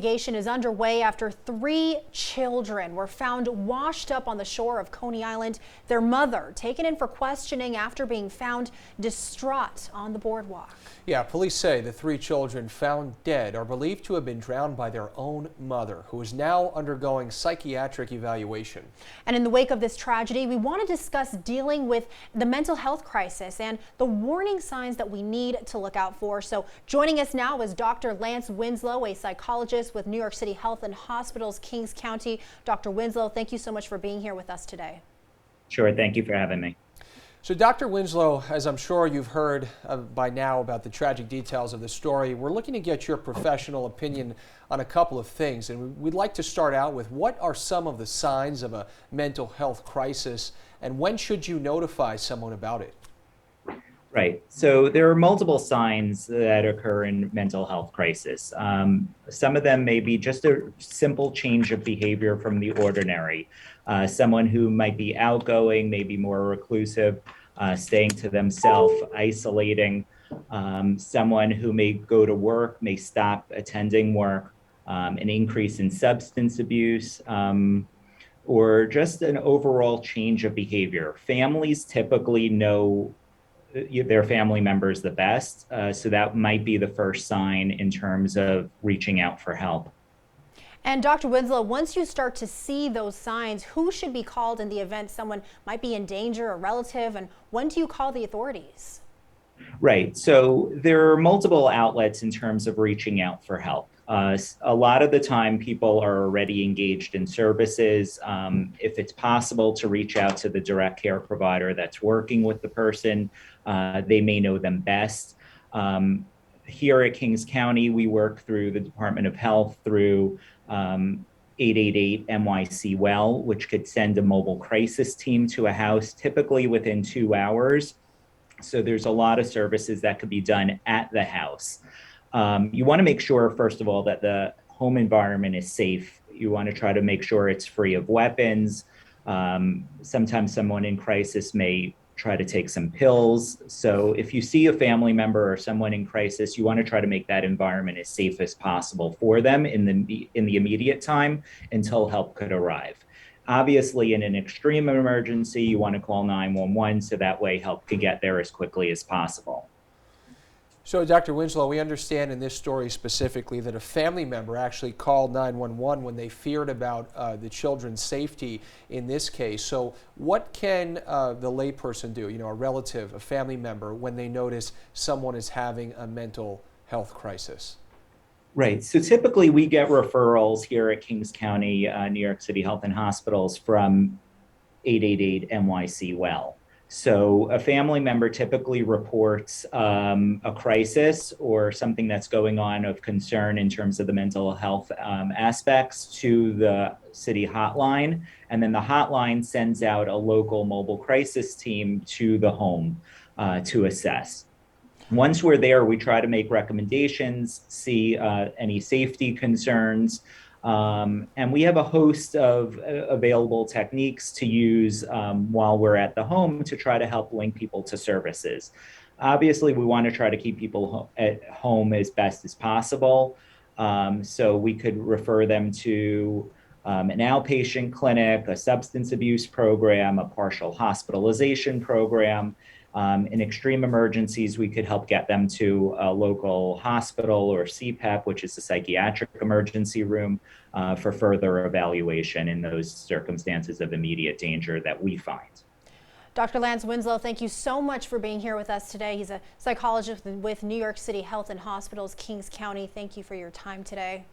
Investigation is underway after 3 children were found washed up on the shore of Coney Island. Their mother taken in for questioning after being found distraught on the boardwalk. Yeah, police say the 3 children found dead are believed to have been drowned by their own mother, who is now undergoing psychiatric evaluation. And in the wake of this tragedy, we want to discuss dealing with the mental health crisis and the warning signs that we need to look out for. So joining us now is Dr. Lance Winslow, a psychologist with New York City Health Hospitals, Kings County. Dr. Winslow, thank you so much for being here with us today. Sure, thank you for having me. So Dr. Winslow, as I'm sure you've heard by now about the tragic details of the story, we're looking to get your professional opinion on a couple of things. And we'd like to start out with, what are some of the signs of a mental health crisis, and when should you notify someone about it? Right. So there are multiple signs that occur in mental health crisis. Some of them may be just a simple change of behavior from the ordinary. Someone who might be outgoing, maybe more reclusive, staying to themselves, isolating. Someone who may go to work, may stop attending work, an increase in substance abuse, or just an overall change of behavior. Families typically know their family members the best, so that might be the first sign in terms of reaching out for help. And Dr. Winslow, once you start to see those signs, who should be called in the event someone might be in danger, a relative, and when do you call the authorities? Right. So there are multiple outlets in terms of reaching out for help. A lot of the time people are already engaged in services. If it's possible to reach out to the direct care provider that's working with the person, they may know them best. Here at Kings County, we work through the Department of Health through 888 NYC Well, which could send a mobile crisis team to a house typically within 2 hours. So there's a lot of services that could be done at the house. You want to make sure, first of all, that the home environment is safe. You want to try to make sure it's free of weapons. Sometimes someone in crisis may try to take some pills. So if you see a family member or someone in crisis, you want to try to make that environment as safe as possible for them in the immediate time until help could arrive. Obviously, in an extreme emergency, you want to call 911 so that way help could get there as quickly as possible. So, Dr. Winslow, we understand in this story specifically that a family member actually called 911 when they feared about the children's safety in this case. So what can the layperson do, a relative, a family member, when they notice someone is having a mental health crisis? Right. So typically we get referrals here at Kings County, New York City Health Hospitals from 888 NYC Well. So a family member typically reports a crisis or something that's going on of concern in terms of the mental health aspects to the city hotline. And then the hotline sends out a local mobile crisis team to the home to assess. Once we're there, we try to make recommendations, see any safety concerns, and we have a host of available techniques to use while we're at the home to try to help link people to services. Obviously, we want to try to keep people at home as best as possible. So we could refer them to an outpatient clinic, a substance abuse program, a partial hospitalization program. In extreme emergencies, we could help get them to a local hospital or CPEP, which is a psychiatric emergency room, for further evaluation in those circumstances of immediate danger that we find. Dr. Lance Winslow, thank you so much for being here with us today. He's a psychologist with New York City Health Hospitals, Kings County. Thank you for your time today.